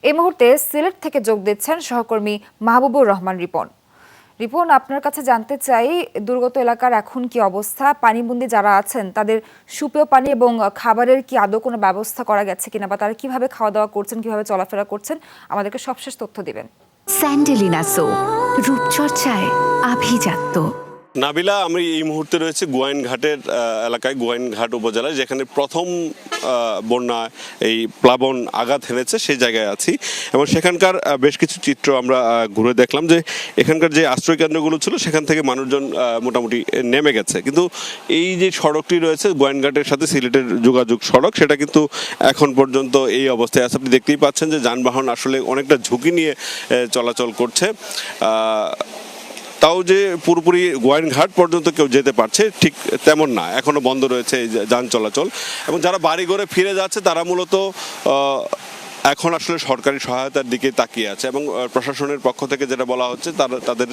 এই মুহূর্তে সিলেট থেকে যোগ দিচ্ছেন সহকর্মী মাহবুবুর রহমান রিপন। রিপন, আপনার কাছে জানতে চাই দুর্গত এলাকার এখন কি অবস্থা, পানিবন্দী যারা আছেন তাদের সুপেয় পানি এবং খাবারের কি আদৌ কোনো ব্যবস্থা করা গেছে কিনা, বা তারা কিভাবে খাওয়া দাওয়া করছেন, কিভাবে চলাফেরা করছেন, আমাদেরকে সবশেষ তথ্য দিবেন। স্যান্ডেলিনা সো, রূপচর্চায় আভিজাত্য। নাবিলা, আমি এই মুহূর্তে রয়েছে গোয়াইনঘাটের এলাকায়, গোয়াইনঘাট উপজেলায়, যেখানে প্রথম বন্যা এই প্লাবন আঘাত হেনেছে সেই জায়গায় আছি এবং সেখানকার বেশ কিছু চিত্র আমরা ঘুরে দেখলাম যে এখানকার যে আশ্রয় কেন্দ্রগুলো ছিল সেখান থেকে মানুষজন মোটামুটি নেমে গেছে, কিন্তু এই যে সড়কটি রয়েছে গোয়াইনঘাটের সাথে সিলেটের যোগাযোগ সড়ক, সেটা কিন্তু এখন পর্যন্ত এই অবস্থায় আছে। আপনি দেখতেই পাচ্ছেন যে যানবাহন আসলে অনেকটা ঝুঁকি নিয়ে চলাচল করছে। তাও যে পুরোপুরি গোয়াইনঘাট পর্যন্ত কেউ যেতে পারছে ঠিক তেমন না, এখনো বন্ধ রয়েছে এই যান চলাচল। এবং যারা বাড়ি ঘরে ফিরে যাচ্ছে তারা মূলত এখন আসলে সরকারি সহায়তার দিকে তাকিয়ে আছে এবং প্রশাসনের পক্ষ থেকে যেটা বলা হচ্ছে তাদের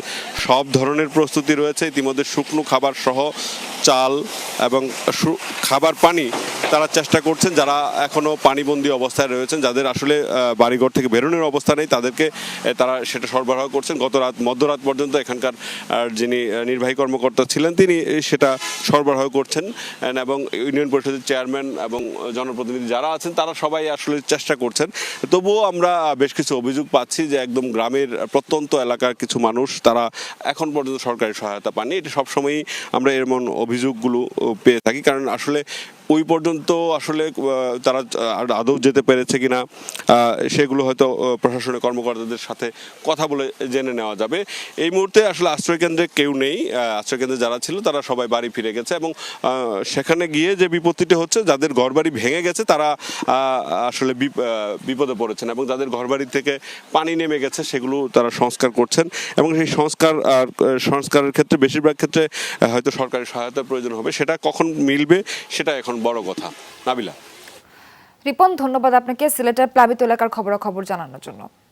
সব ধরনের প্রস্তুতি রয়েছে। ইতিমধ্যে শুকনো খাবার সহ চাল এবং খাবার পানি তারা চেষ্টা করছেন, যারা এখনও পানিবন্দী অবস্থায় রয়েছেন, যাদের আসলে বাড়িঘর থেকে বেরোনোর অবস্থা নেই, তাদেরকে তারা সেটা সরবরাহ করছেন। গত মধ্যরাত পর্যন্ত এখানকার যিনি নির্বাহী কর্মকর্তা ছিলেন তিনি সেটা সরবরাহ করছেন এবং ইউনিয়ন পরিষদের চেয়ারম্যান এবং জনপ্রতিনিধি যারা আছেন তারা সবাই আসলে চেষ্টা করছেন। তবুও আমরা বেশ কিছু অভিযোগ পাচ্ছি যে একদম গ্রামের প্রত্যন্ত এলাকার কিছু মানুষ তারা এখন পর্যন্ত সরকারি সহায়তা পাননি। এটা সবসময়ই আমরা এমন অভিযোগগুলো পেয়ে থাকি, কারণ আসলে ওই পর্যন্ত আসলে তারা আদৌ যেতে পেরেছে কিনা সেগুলো হয়তো প্রশাসনের কর্মকর্তাদের সাথে কথা বলে জেনে নেওয়া যাবে। এই মুহূর্তে আসলে আশ্রয়কেন্দ্রে কেউ নেই, আশ্রয়কেন্দ্রে যারা ছিল তারা সবাই বাড়ি ফিরে গেছে এবং সেখানে গিয়ে যে বিপত্তিটি হচ্ছে, যাদের ঘরবাড়ি ভেঙে গেছে তারা আসলে বিপদে পড়েছেন এবং যাদের ঘরবাড়ি থেকে পানি নেমে গেছে সেগুলো তারা সংস্কার করছেন এবং সেই সংস্কারের ক্ষেত্রে বেশিরভাগ ক্ষেত্রে হয়তো সরকারি সহায়তার প্রয়োজন হবে। সেটা কখন মিলবে সেটা এখন বড় কথা। নাবিলা। রিপন, ধন্যবাদ আপনাকে সিলেটের প্লাবিত এলাকার খবরাখবর জানানোর জন্য।